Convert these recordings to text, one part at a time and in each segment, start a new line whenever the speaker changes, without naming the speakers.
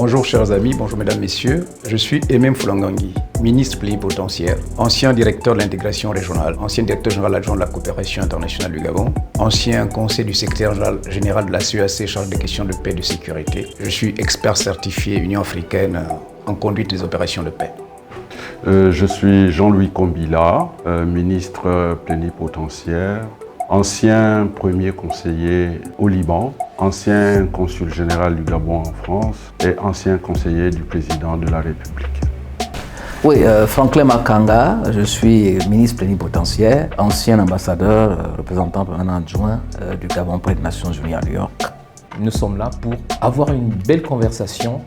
Bonjour chers amis, bonjour mesdames, messieurs. Je suis Aimé Mfulangangui, ministre plénipotentiaire, ancien directeur de l'intégration régionale, ancien directeur général adjoint de la coopération internationale du Gabon, ancien conseiller du secrétaire général de la CEAC chargé des questions de paix et de sécurité. Je suis expert certifié Union africaine en conduite des opérations de paix.
Je suis Jean-Louis Kombila, ministre plénipotentiaire, ancien premier conseiller au Liban, ancien consul général du Gabon en France et ancien conseiller du président de la République.
Oui, Franklin Makanga, je suis ministre plénipotentiaire, ancien ambassadeur, représentant permanent adjoint du Gabon près des Nations Unies à New York.
Nous sommes là pour avoir une belle conversation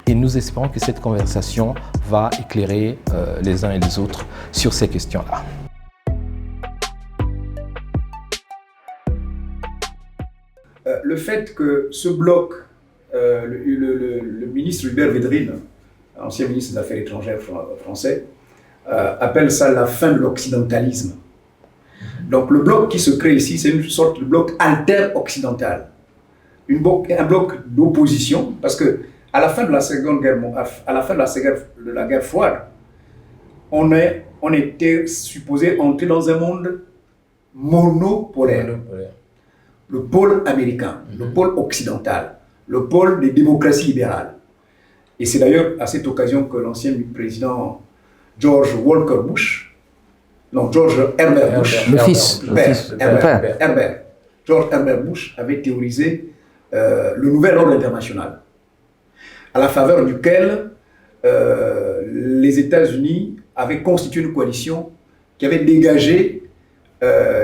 et nous espérons que cette conversation va éclairer les uns et les autres sur ces questions-là.
Le fait que ce bloc, le ministre Hubert Védrine, ancien ministre des Affaires étrangères français, appelle ça la fin de l'occidentalisme. Donc le bloc qui se crée ici, c'est une sorte de bloc alter-occidental. Un bloc d'opposition, parce que à la fin de la guerre froide, on était supposé entrer dans un monde monopolaire. Le pôle américain, le pôle occidental, le pôle des démocraties libérales. Et c'est d'ailleurs à cette occasion que l'ancien président George Herbert Bush, George Herbert Bush avait théorisé le nouvel ordre international, à la faveur duquel les États-Unis avaient constitué une coalition qui avait dégagé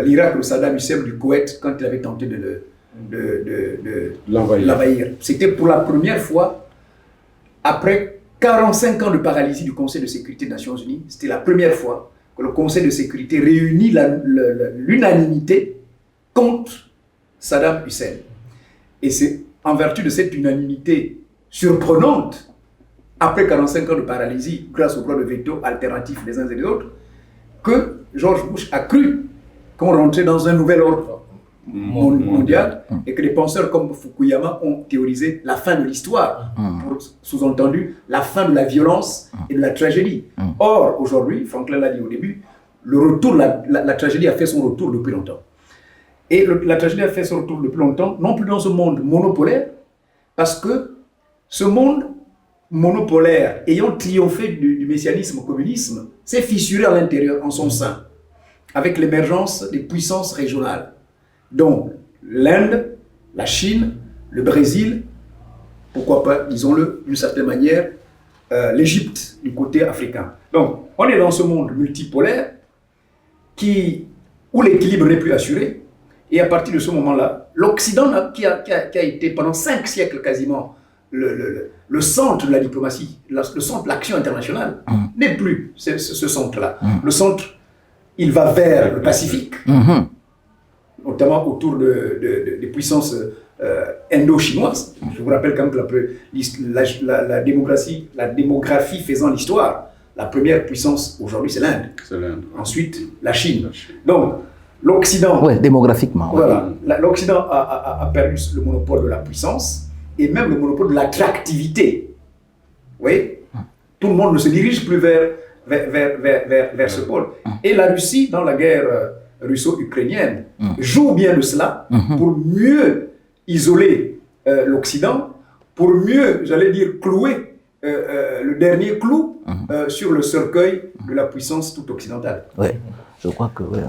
l'Irak, le Saddam Hussein du Koweït quand il avait tenté de l'envahir. C'était pour la première fois, après 45 ans de paralysie du Conseil de sécurité des Nations Unies, c'était la première fois que le Conseil de sécurité réunit l'unanimité contre Saddam Hussein. Et c'est en vertu de cette unanimité surprenante, après 45 ans de paralysie, grâce au droit de veto alternatif des uns et des autres, que George Bush a cru qu'on rentrait dans un nouvel ordre mondial et que des penseurs comme Fukuyama ont théorisé la fin de l'histoire, pour sous-entendu la fin de la violence et de la tragédie. Or, aujourd'hui, Franklin l'a dit au début, la tragédie a fait son retour depuis longtemps. Et la tragédie a fait son retour depuis longtemps, non plus dans ce monde monopolaire, parce que ce monde monopolaire, ayant triomphé du messianisme, au communisme, s'est fissuré à l'intérieur, en son sein, avec l'émergence des puissances régionales, dont l'Inde, la Chine, le Brésil, pourquoi pas, disons-le d'une certaine manière, l'Égypte du côté africain. Donc, on est dans ce monde multipolaire où l'équilibre n'est plus assuré, et à partir de ce moment-là, l'Occident, qui a été pendant 5 siècles quasiment le centre de la diplomatie, le centre de l'action internationale, n'est plus ce centre-là. Le centre, il va vers le Pacifique, notamment autour des puissances indo-chinoises. Je vous rappelle quand même que la démographie faisant l'histoire, la première puissance aujourd'hui c'est l'Inde. Ensuite la Chine. Donc l'Occident,
démographiquement.
Voilà, l'Occident a perdu le monopole de la puissance et même le monopole de l'attractivité. Oui, tout le monde ne se dirige plus vers ce pôle. Et la Russie, dans la guerre russo-ukrainienne, joue bien de cela pour mieux isoler l'Occident, pour mieux, j'allais dire, clouer le dernier clou sur le cercueil de la puissance toute occidentale.
Oui, je crois que oui.